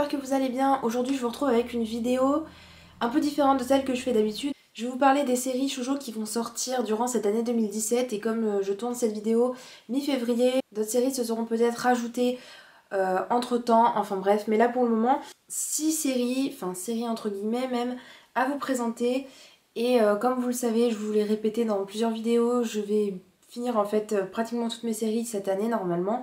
j'espère que vous allez bien. Aujourd'hui je vous retrouve avec une vidéo un peu différente de celle que je fais d'habitude. Je vais vous parler des séries shoujo qui vont sortir durant cette année 2017 et comme je tourne cette vidéo mi-février, d'autres séries se seront peut-être rajoutées entre temps, enfin bref, mais là pour le moment, 6 séries, enfin séries entre guillemets même, à vous présenter. Et comme vous le savez, je vous l'ai répété dans plusieurs vidéos, je vais finir en fait pratiquement toutes mes séries cette année normalement.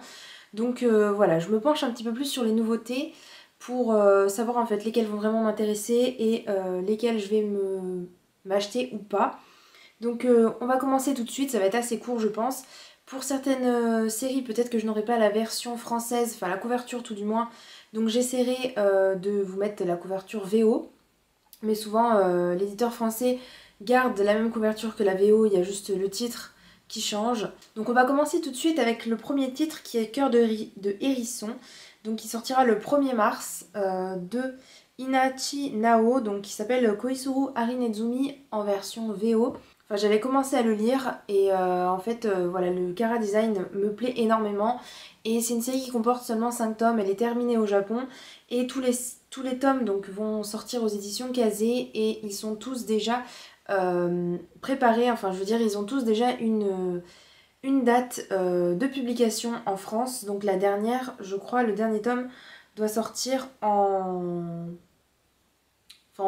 Donc voilà, je me penche un petit peu plus sur les nouveautés pour savoir en fait lesquelles vont vraiment m'intéresser et lesquelles je vais m'acheter ou pas. Donc on va commencer tout de suite, ça va être assez court je pense. Pour certaines séries, peut-être que je n'aurai pas la version française, enfin la couverture tout du moins. Donc j'essaierai de vous mettre la couverture VO. Mais souvent l'éditeur français garde la même couverture que la VO, il y a juste le titre qui change. Donc on va commencer tout de suite avec le premier titre qui est Cœur de Hérisson, donc qui sortira le 1er mars de Inachi Nao, donc qui s'appelle Koisuru Harinezumi en version VO. Enfin j'avais commencé à le lire et en fait voilà, le chara design me plaît énormément et c'est une série qui comporte seulement 5 tomes, elle est terminée au Japon et tous les tomes donc vont sortir aux éditions Kazé et ils sont tous déjà préparés, enfin je veux dire ils ont tous déjà une date de publication en France. Donc la dernière, je crois, le dernier tome doit sortir en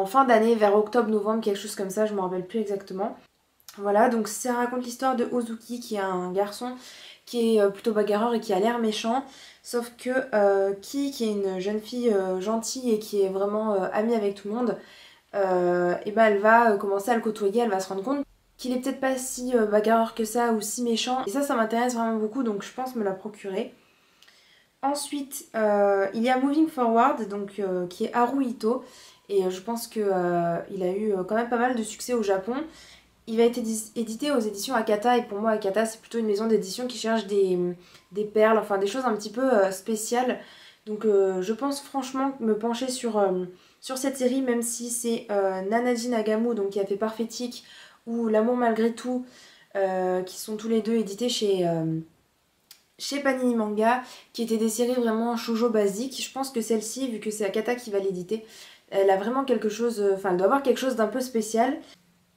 fin d'année, vers octobre-novembre, quelque chose comme ça, je me rappelle plus exactement. Voilà, donc ça raconte l'histoire de Ozuki qui est un garçon qui est plutôt bagarreur et qui a l'air méchant. Sauf que qui est une jeune fille gentille et qui est vraiment amie avec tout le monde, et ben elle va commencer à le côtoyer, elle va se rendre compte qu'il est peut-être pas si bagarreur que ça ou si méchant. Et ça m'intéresse vraiment beaucoup, donc je pense me la procurer. Ensuite, il y a Moving Forward, donc, qui est Haru Ito. Et je pense qu'il a eu quand même pas mal de succès au Japon. Il va être édité aux éditions Akata et pour moi Akata c'est plutôt une maison d'édition qui cherche des perles, enfin des choses un petit peu spéciales. Donc je pense franchement me pencher sur cette série, même si c'est Nanaji Nagamu donc, qui a fait Parfaitique ou L'amour malgré tout, qui sont tous les deux édités chez Panini Manga, qui étaient des séries vraiment shoujo basiques. Je pense que celle-ci, vu que c'est Akata qui va l'éditer, elle a vraiment quelque chose, enfin elle doit avoir quelque chose d'un peu spécial.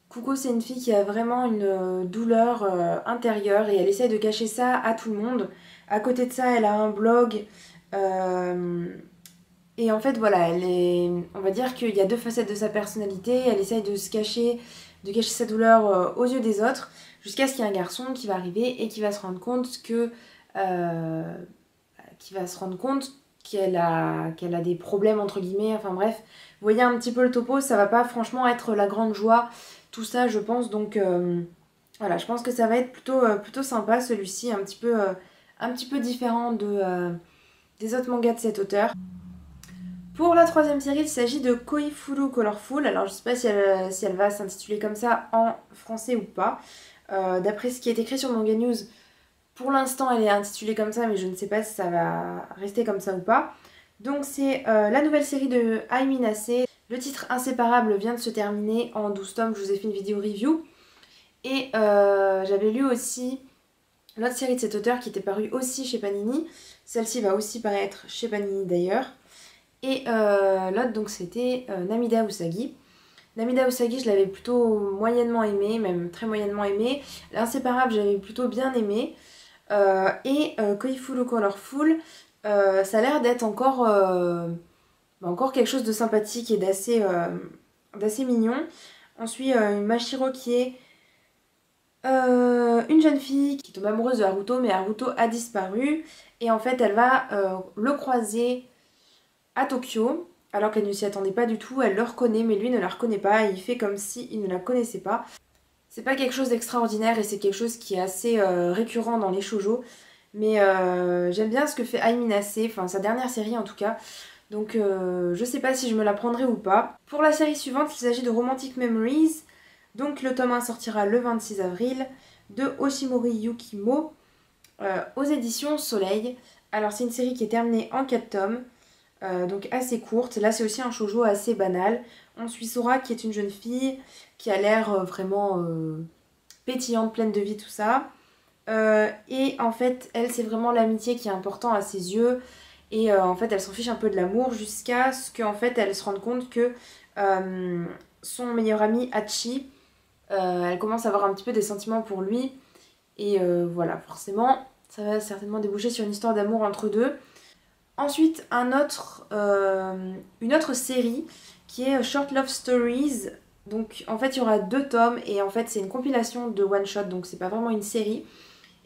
Kuko c'est une fille qui a vraiment une douleur intérieure et elle essaye de cacher ça à tout le monde. À côté de ça, elle a un blog et en fait voilà, on va dire qu'il y a deux facettes de sa personnalité. Elle essaye de de cacher sa douleur aux yeux des autres, jusqu'à ce qu'il y ait un garçon qui va arriver et qui va se rendre compte qu'elle a des problèmes entre guillemets, enfin bref, vous voyez un petit peu le topo, ça va pas franchement être la grande joie, tout ça je pense, donc voilà, je pense que ça va être plutôt sympa celui-ci, un petit peu différent des autres mangas de cet auteur. Pour la troisième série, il s'agit de Koifuru Colorful, alors je sais pas si elle va s'intituler comme ça en français ou pas, d'après ce qui est écrit sur Manga News. Pour l'instant, elle est intitulée comme ça, mais je ne sais pas si ça va rester comme ça ou pas. Donc c'est la nouvelle série de Ai Minase. Le titre Inséparable vient de se terminer en 12 tomes, je vous ai fait une vidéo review. Et j'avais lu aussi l'autre série de cet auteur qui était parue aussi chez Panini. Celle-ci va aussi paraître chez Panini d'ailleurs. Et l'autre donc c'était Namida Usagi. Namida Usagi, je l'avais plutôt moyennement aimé, même très moyennement aimé. L'Inséparable, j'avais plutôt bien aimé. Koifuru Colorful, ça a l'air d'être encore quelque chose de sympathique et d'assez mignon. On suit Mashiro qui est une jeune fille qui tombe amoureuse de Haruto, mais Haruto a disparu. Et en fait, elle va le croiser à Tokyo, alors qu'elle ne s'y attendait pas du tout. Elle le reconnaît, mais lui ne la reconnaît pas. Et il fait comme s'il ne la connaissait pas. C'est pas quelque chose d'extraordinaire et c'est quelque chose qui est assez récurrent dans les shoujo. Mais j'aime bien ce que fait Ai Minase, enfin sa dernière série en tout cas. Donc je sais pas si je me la prendrai ou pas. Pour la série suivante, il s'agit de Romantic Memories. Donc le tome 1 sortira le 26 avril de Oshimori Yukimo aux éditions Soleil. Alors c'est une série qui est terminée en 4 tomes. Donc assez courte. Là c'est aussi un shoujo assez banal. On suit Sora qui est une jeune fille qui a l'air vraiment pétillante, pleine de vie, tout ça. Et en fait, elle, c'est vraiment l'amitié qui est important à ses yeux. Et en fait elle s'en fiche un peu de l'amour jusqu'à ce qu'en fait elle se rende compte que son meilleur ami Hachi, elle commence à avoir un petit peu des sentiments pour lui. Et voilà, forcément ça va certainement déboucher sur une histoire d'amour entre deux. Ensuite une autre série qui est Short Love Stories. Donc en fait il y aura 2 tomes et en fait c'est une compilation de one shot, donc c'est pas vraiment une série.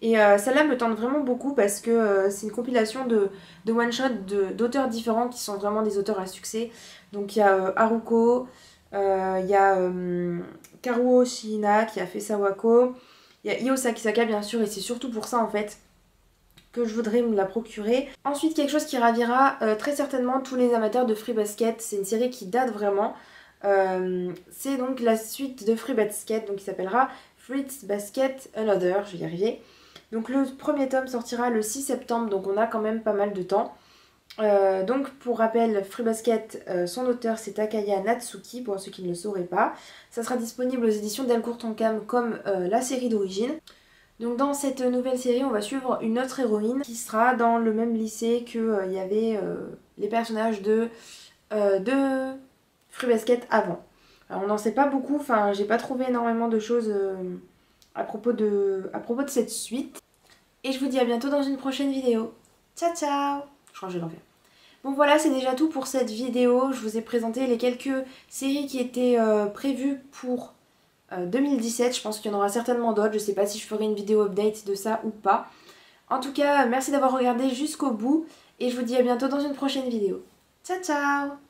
Et celle-là me tente vraiment beaucoup parce que c'est une compilation de one shot d'auteurs différents qui sont vraiment des auteurs à succès. Donc il y a Haruko, il y a Karuo Shiina qui a fait Sawako, il y a Io Sakisaka bien sûr, et c'est surtout pour ça en fait que je voudrais me la procurer. Ensuite quelque chose qui ravira très certainement tous les amateurs de Free Basket, c'est une série qui date vraiment. C'est donc la suite de Free Basket, donc qui s'appellera Fruits Basket Another, je vais y arriver. Donc le premier tome sortira le 6 septembre, donc on a quand même pas mal de temps. Donc pour rappel, Free Basket, son auteur c'est Takaya Natsuki, pour ceux qui ne le sauraient pas. Ça sera disponible aux éditions Delcourt Tonkam comme la série d'origine. Donc dans cette nouvelle série, on va suivre une autre héroïne qui sera dans le même lycée que y avait les personnages de Free Basket avant. Alors on n'en sait pas beaucoup, enfin j'ai pas trouvé énormément de choses à propos de cette suite. Et je vous dis à bientôt dans une prochaine vidéo. Ciao ciao! Je crois que je vais l'enlever. Bon voilà, c'est déjà tout pour cette vidéo. Je vous ai présenté les quelques séries qui étaient prévues pour 2017. Je pense qu'il y en aura certainement d'autres. Je sais pas si je ferai une vidéo update de ça ou pas. En tout cas, merci d'avoir regardé jusqu'au bout. Et je vous dis à bientôt dans une prochaine vidéo. Ciao ciao!